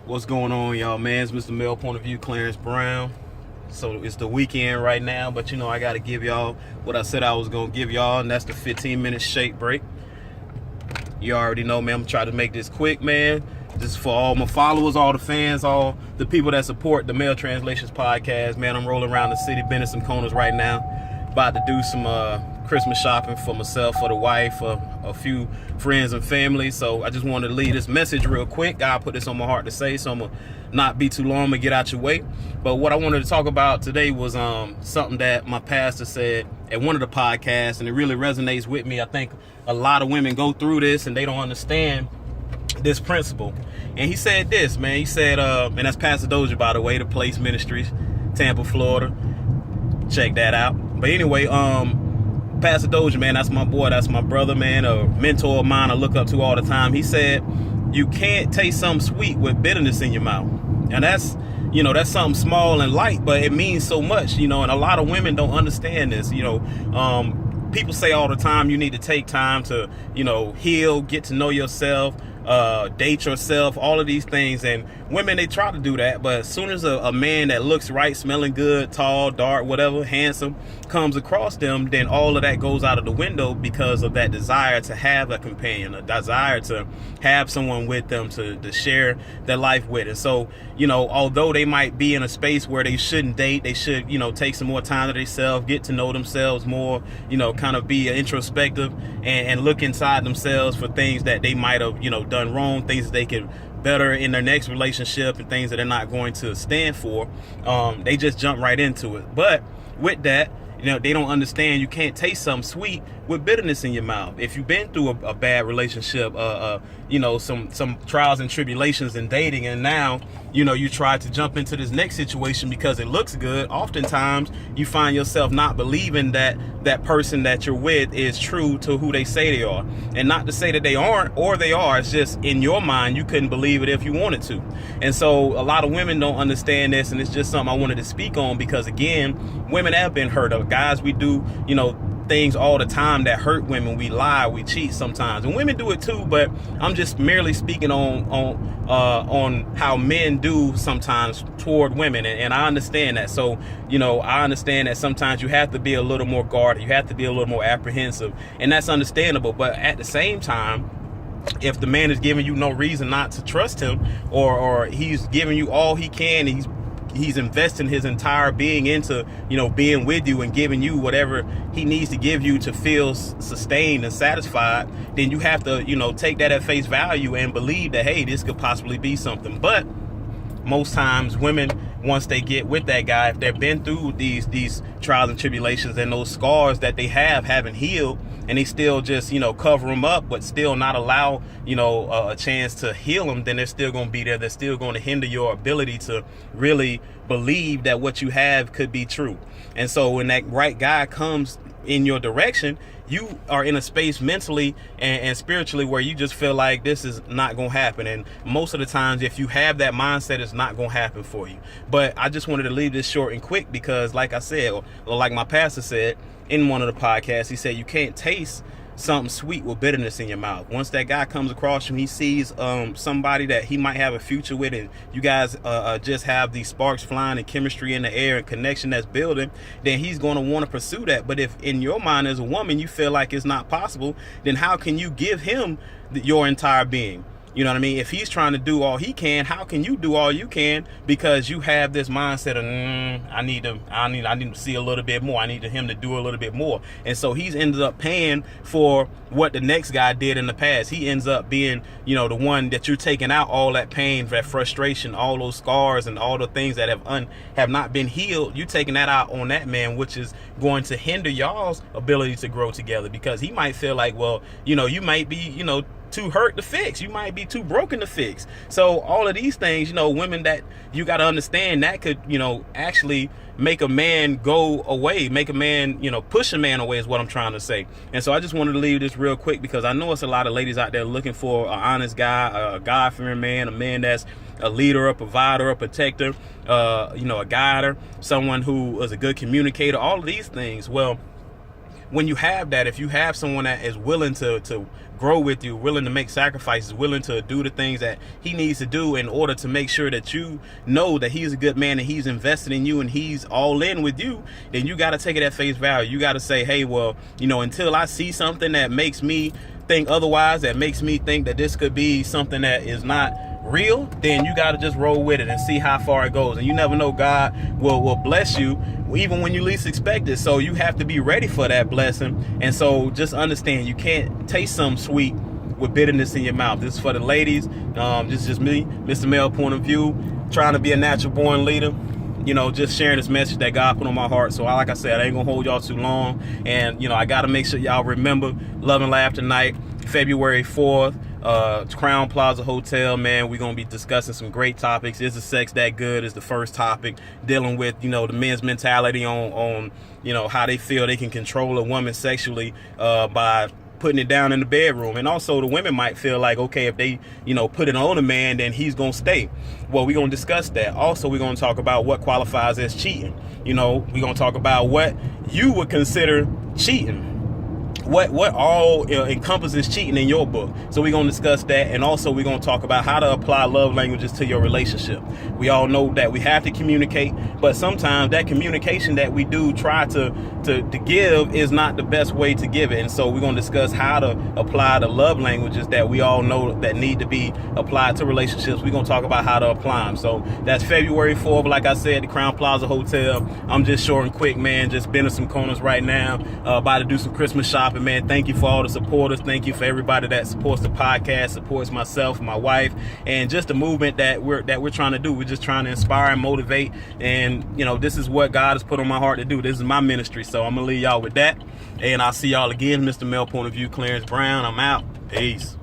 What's going on, y'all, man? It's Mr. Male Point of View, Clarence Brown. So it's the weekend right now, but I got to give y'all what I said I was going to give y'all, and that's the 15-minute shake break. You already know, man, I'm trying to make this quick, man. This is for all my followers, all the fans, all the people that support the Male Translations podcast, man. I'm rolling around the city, bending some corners right now. About to do some Christmas shopping for myself, for the wife, for a few friends and family. So I just wanted to leave this message real quick. God put this on my heart to say, so I'm going to not be too long. I'm going to get out your way. But what I wanted to talk about today was something that my pastor said at one of the podcasts, and it really resonates with me. I think a lot of women go through this and they don't understand this principle. And he said this, man. He said, and that's Pastor Doja, by the way, the Place Ministries, Tampa, Florida. Check that out. But anyway, Pastor Doja, man, that's my boy, that's my brother, man, a mentor of mine I look up to all the time. He said, you can't taste something sweet with bitterness in your mouth. And that's something small and light, but it means so much, and a lot of women don't understand this. People say all the time, you need to take time to, heal, get to know yourself, date yourself, all of these things. And women, they try to do that, but as soon as a man that looks right, smelling good, tall, dark, whatever, handsome, comes across them, then all of that goes out of the window because of that desire to have a companion, a desire to have someone with them to share their life with. And so, although they might be in a space where they shouldn't date, they should, take some more time to themselves, get to know themselves more, kind of be introspective and look inside themselves for things that they might have, done wrong, things that they can better in their next relationship, and things that they're not going to stand for. They just jump right into it. But with that, they don't understand you can't taste something sweet with bitterness in your mouth. If you've been through a bad relationship, some trials and tribulations in dating, and now, you try to jump into this next situation because it looks good, oftentimes you find yourself not believing that that person that you're with is true to who they say they are. And not to say that they aren't, or they are, it's just in your mind, you couldn't believe it if you wanted to. And so a lot of women don't understand this, and it's just something I wanted to speak on because, again, women have been hurt. Guys, we do, things all the time that hurt women. We lie, we cheat sometimes, and women do it too. But I'm just merely speaking on how men do sometimes toward women, and I understand that. So I understand that sometimes you have to be a little more guarded, you have to be a little more apprehensive, and that's understandable. But at the same time, if the man is giving you no reason not to trust him, or he's giving you all he can, he's investing his entire being into, being with you and giving you whatever he needs to give you to feel sustained and satisfied, then you have to, take that at face value and believe that, hey, this could possibly be something. But most times women, once they get with that guy, if they've been through these trials and tribulations, and those scars that they haven't healed, and they still just, cover them up, but still not allow, a chance to heal them, then they're still going to be there. They're still going to hinder your ability to really believe that what you have could be true. And so when that right guy comes in your direction, you are in a space mentally and spiritually where you just feel like this is not going to happen. And most of the times, if you have that mindset, it's not going to happen for you. But I just wanted to leave this short and quick because, like I said, or like my pastor said in one of the podcasts, he said, you can't taste something sweet with bitterness in your mouth. Once that guy comes across you, he sees somebody that he might have a future with, and you guys just have these sparks flying and chemistry in the air and connection that's building, then he's going to want to pursue that. But if in your mind as a woman you feel like it's not possible, then how can you give him your entire being? You know what I mean? If he's trying to do all he can, how can you do all you can? Because you have this mindset of, I need to see a little bit more. I need him to do a little bit more. And so he's ended up paying for what the next guy did in the past. He ends up being, the one that you're taking out all that pain, that frustration, all those scars, and all the things that have not been healed. You're taking that out on that man, which is going to hinder y'all's ability to grow together, because he might feel like, well, you might be, too hurt to fix. You might be too broken to fix. So all of these things, women, that you got to understand, that could, actually make a man go away, make a man, push a man away is what I'm trying to say. And so I just wanted to leave this real quick because I know it's a lot of ladies out there looking for an honest guy, a God-fearing man, a man that's a leader, a provider, a protector, a guider, someone who is a good communicator, all of these things. Well, when you have that, if you have someone that is willing to grow with you, willing to make sacrifices, willing to do the things that he needs to do in order to make sure that you know that he's a good man and he's invested in you and he's all in with you, then you got to take it at face value. You got to say, hey, well, until I see something that makes me think otherwise, that makes me think that this could be something that is not real, then you got to just roll with it and see how far it goes. And you never know, God will bless you even when you least expect it. So you have to be ready for that blessing. And so just understand, you can't taste something sweet with bitterness in your mouth. This is for the ladies. This is just me, Mr. Male Point of View, trying to be a natural born leader. Just sharing this message that God put on my heart. So like I said, I ain't gonna hold y'all too long. And I gotta make sure y'all remember Love and Laugh tonight, February 4th, Crown Plaza Hotel. Man, we're gonna be discussing some great topics. Is the sex that good is the first topic, dealing with the men's mentality on how they feel they can control a woman sexually by putting it down in the bedroom. And also the women might feel like, okay, if they put it on a man, then he's gonna stay. Well, we're gonna discuss that. Also, we're gonna talk about what qualifies as cheating. We're gonna talk about what you would consider cheating, what all encompasses cheating in your book. So we're going to discuss that. And also we're going to talk about how to apply love languages to your relationship. We all know that we have to communicate, but sometimes that communication that we do try to give is not the best way to give it. And so we're going to discuss how to apply the love languages that we all know that need to be applied to relationships. We're going to talk about how to apply them. So that's February 4th. Like I said, the Crown Plaza Hotel. I'm just short and quick, man. Just bending some corners right now. About to do some Christmas shopping, man. Thank you for all the supporters. Thank you for everybody that supports the podcast, supports myself, my wife, and just the movement that we're trying to do. We're just trying to inspire and motivate. And this is what God has put on my heart to do. This is my ministry. So I'm gonna leave y'all with that. And I'll see y'all again. Mr. Male Point of View, Clarence Brown. I'm out. Peace.